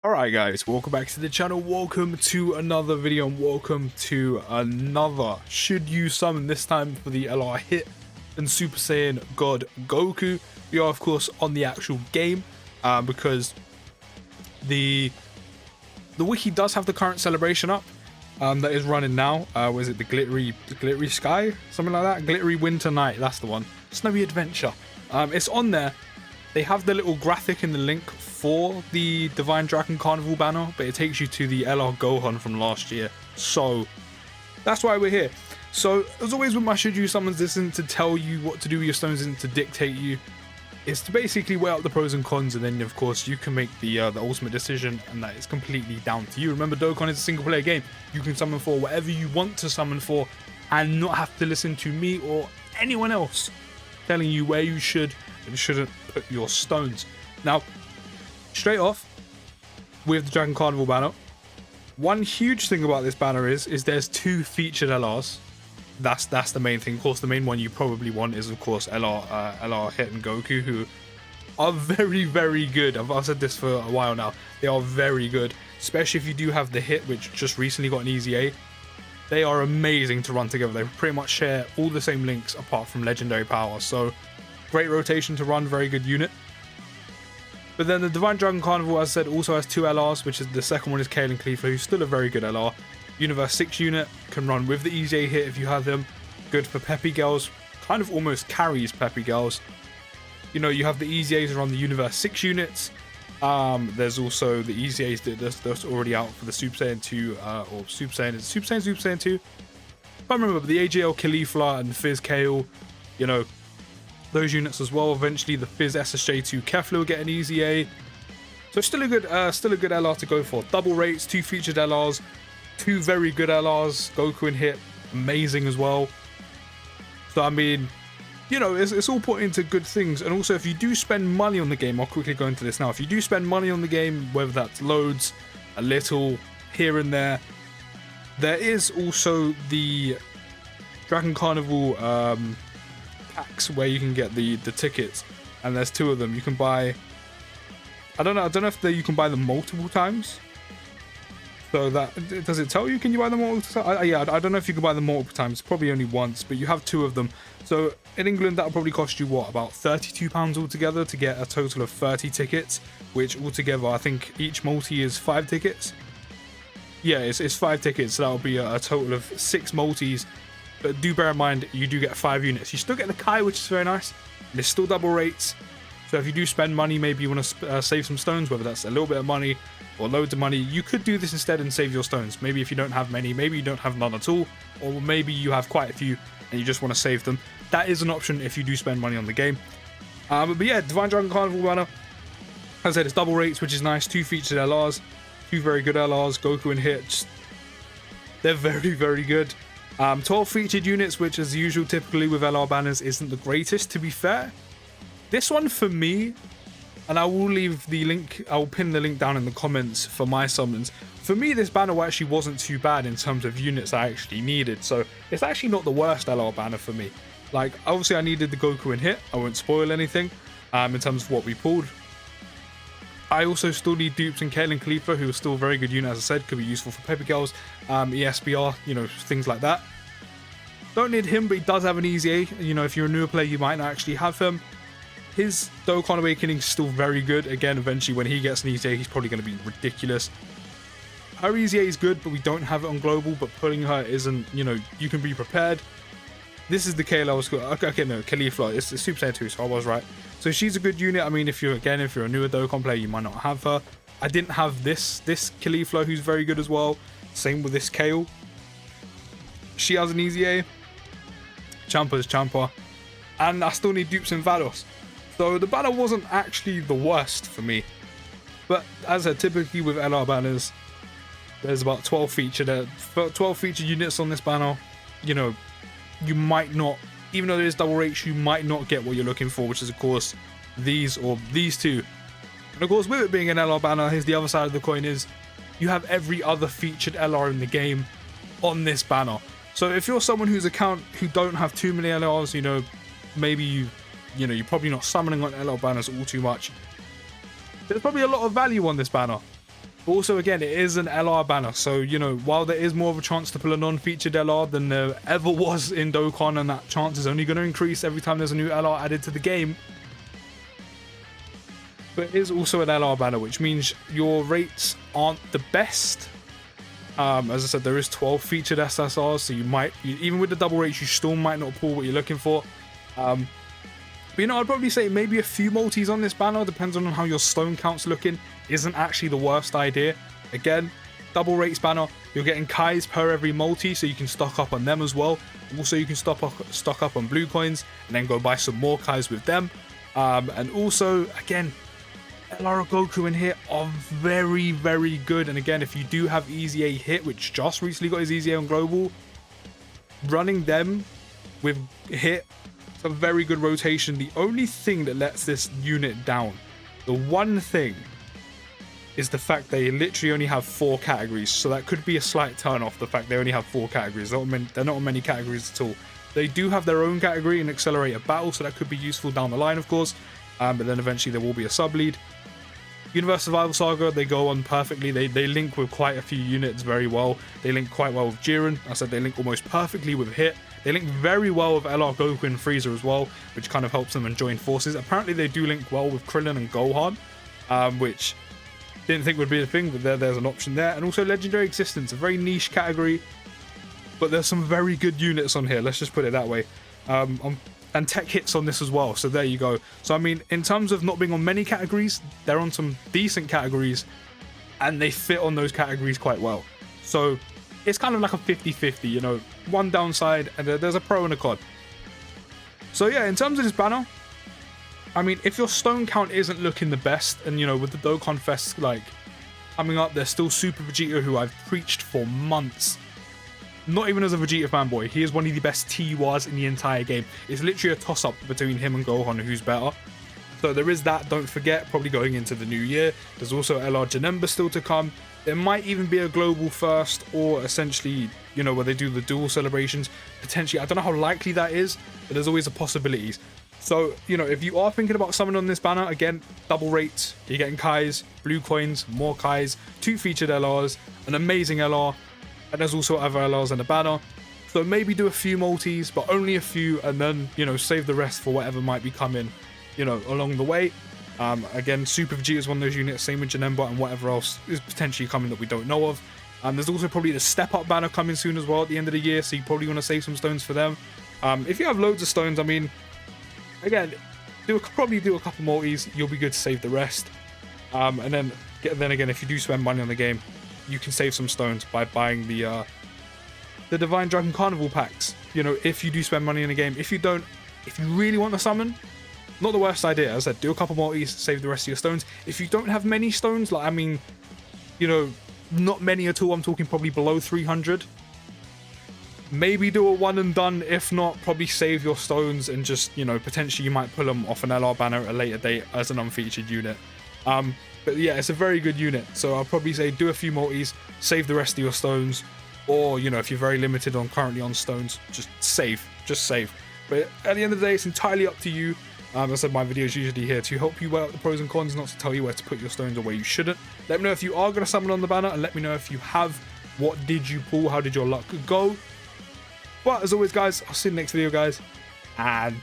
Alright guys, welcome back to the channel, welcome to another video and welcome to another Should You Summon, this time for the LR Hit and Super Saiyan God Goku. We are of course on the actual game because the wiki does have the current celebration up that is running now. Was it the glittery sky? Something like that? Glittery winter night, that's the one. Snowy adventure. It's on there. They have the little graphic in the link for the Divine Dragon Carnival banner, but it takes you to the LR Gohan from last year. So that's why we're here. So as always with my Should You Summons, this isn't to tell you what to do with your stones, isn't to dictate you. It's to basically weigh out the pros and cons, and then of course you can make the ultimate decision, and that is completely down to you. Remember, Dokkan is a single player game. You can summon for whatever you want to summon for and not have to listen to me or anyone else telling you where you should and shouldn't put your stones. Now, straight off with the Dragon Carnival banner, one huge thing about this banner is there's two featured LRs. That's the main thing. Of course, the main one you probably want is of course LR Hit and Goku, who are very good. I've said this for a while now. They are very good, especially if you do have the Hit, which just recently got an easy A. They are amazing to run together. They pretty much share all the same links apart from legendary power. So great rotation to run, very good unit. But then the Divine Dragon Carnival, as I said, also has two LRs, which is the second one is Kale and Khalifa, who's still a very good LR. Universe 6 unit, can run with the EJ Hit if you have them. Good for Peppy Girls, kind of almost carries Peppy Girls. You know, you have the EZAs around the Universe 6 units. There's also the EZAs that's already out for the Super Saiyan 2, or Super Saiyan, is it Super Saiyan 2? I can't remember, but the AJL Khalifa and Fizz Kale, you know, those units as well. Eventually the Fizz SSJ2 Kefla will get an easy A. So still a good LR to go for. Double rates, two featured LRs, two very good LRs. Goku and Hit, amazing as well. So I mean, you know, it's all put into good things. And also, if you do spend money on the game, I'll quickly go into this now. If you do spend money on the game, whether that's loads, a little, here and there is also the Dragon Carnival packs where you can get the tickets, and there's two of them. You can buy, I don't know if you can buy them multiple times. So that, does it tell you, can you buy them multiple times? Yeah, I don't know if you can buy them multiple times, probably only once, but you have two of them. So in England that'll probably cost you what, about £32 altogether to get a total of 30 tickets, which altogether I think each multi is 5 tickets. Yeah, it's 5 tickets, so that'll be a total of 6 multis. But do bear in mind, you do get 5 units. You still get the Kai, which is very nice. There's still double rates. So if you do spend money, maybe you want to save some stones, whether that's a little bit of money or loads of money, you could do this instead and save your stones. Maybe if you don't have many, maybe you don't have none at all, or maybe you have quite a few and you just want to save them. That is an option if you do spend money on the game. But yeah, Divine Dragon Carnival banner, as I said, it's double rates, which is nice. Two featured LRs, two very good LRs, Goku and Hit. They're very good. 12 featured units, which as usual typically with LR banners isn't the greatest, to be fair. This one for me, and I will leave the link, I will pin the link down in the comments for my summons. For me, this banner actually wasn't too bad in terms of units I actually needed, so it's actually not the worst LR banner for me. Like, obviously I needed the Goku and Hit, I won't spoil anything in terms of what we pulled. I also still need dupes and Kale and Khalifa, who are still a very good unit, as I said, could be useful for Peppy Girls, ESBR, you know, things like that. Don't need him, but he does have an easy A. You know, if you're a newer player, you might not actually have him. His Dokkan Awakening is still very good. Again, eventually when he gets an easy A, he's probably going to be ridiculous. Her easy A is good, but we don't have it on global, but pulling her isn't, you know, you can be prepared. This is the Kale I was good. Okay, no, Khalifa. It's Super Saiyan 2, so I was right. So she's a good unit. I mean, if you're a newer Dokkan player, you might not have her. I didn't have this Khalifa, who's very good as well. Same with this Kale. She has an easy A. Champa's Champa. And I still need dupes and Vados. So the banner wasn't actually the worst for me. But as I said, typically with LR banners, there's about 12 featured units on this banner. You know, you might not, even though there is double rates, you might not get what you're looking for, which is of course these or these two. And of course, with it being an LR banner, here's the other side of the coin, is you have every other featured LR in the game on this banner. So if you're someone whose account who don't have too many LRs, you know, maybe you're probably not summoning on LR banners all too much, there's probably a lot of value on this banner. Also, again, it is an LR banner, so, you know, while there is more of a chance to pull a non-featured LR than there ever was in Dokkan, and that chance is only going to increase every time there's a new LR added to the game, but it is also an LR banner, which means your rates aren't the best. As I said, there is 12 featured SSRs, so even with the double rates, you still might not pull what you're looking for. But, you know, I'd probably say maybe a few multis on this banner, depends on how your stone count's looking, isn't actually the worst idea. Again, double rates banner, you're getting Kais per every multi, so you can stock up on them as well. Also, you can stock up on blue coins, and then go buy some more Kais with them. And also, again, LR Goku in here are very, very good. And again, if you do have Easy A hit, which just recently got his Easy A on Global, running them with hit, it's a very good rotation. The only thing that lets this unit down, the one thing, is the fact they literally only have 4 categories. So that could be a slight turn off, the fact they only have 4 categories. They're not on many categories at all. They do have their own category in Accelerator Battle, so that could be useful down the line, of course. But then eventually there will be a sub-lead. Universe Survival Saga, they go on perfectly. They link with quite a few units very well. They link quite well with Jiren. I said they link almost perfectly with Hit. They link very well with LR Goku and Frieza as well, which kind of helps them and join forces. Apparently they do link well with Krillin and Gohan, which didn't think would be a thing, but there's an option there. And also Legendary Existence, a very niche category, but there's some very good units on here, let's just put it that way. And tech hits on this as well, so there you go. So I mean, in terms of not being on many categories, they're on some decent categories, and they fit on those categories quite well. So it's kind of like a 50-50, you know, one downside, and there's a pro and a con. So yeah, in terms of this banner, I mean, if your stone count isn't looking the best, and you know, with the Dokkan Fest like coming up, there's still Super Vegeta, who I've preached for months. Not even as a Vegeta fanboy, he is one of the best TURs in the entire game. It's literally a toss-up between him and Gohan, who's better. So there is that, don't forget, probably going into the new year. There's also LR Janemba still to come. There might even be a global first, or essentially, you know, where they do the dual celebrations. Potentially, I don't know how likely that is, but there's always a possibilities. So, you know, if you are thinking about summoning on this banner, again, double rates, you're getting Kais, blue coins, more Kais, 2 featured LRs, an amazing LR, and there's also other LRs in the banner. So maybe do a few multis, but only a few, and then, you know, save the rest for whatever might be coming, you know, along the way. Again, Super Vegeta is one of those units, same with Janemba and whatever else is potentially coming that we don't know of. There's also probably the Step Up banner coming soon as well at the end of the year, so you probably want to save some stones for them. If you have loads of stones, I mean, again, probably do a couple multis, you'll be good to save the rest. And then again, if you do spend money on the game, you can save some stones by buying the Divine Dragon Carnival packs. You know, if you do spend money in the game. If you don't, if you really want to summon, not the worst idea. As I said, do a couple multis, save the rest of your stones. If you don't have many stones, like, I mean, you know, not many at all, I'm talking probably below 300. Maybe do a one and done. If not, probably save your stones and just, you know, potentially you might pull them off an LR banner at a later date as an unfeatured unit. But yeah, it's a very good unit. So I'll probably say do a few multis, save the rest of your stones. Or, you know, if you're very limited on currently on stones, just save. But at the end of the day, it's entirely up to you. As I said, my video is usually here to help you weigh out the pros and cons, not to tell you where to put your stones or where you shouldn't. Let me know if you are going to summon on the banner, and let me know if you have. What did you pull? How did your luck go? But as always, guys, I'll see you in the next video, guys. And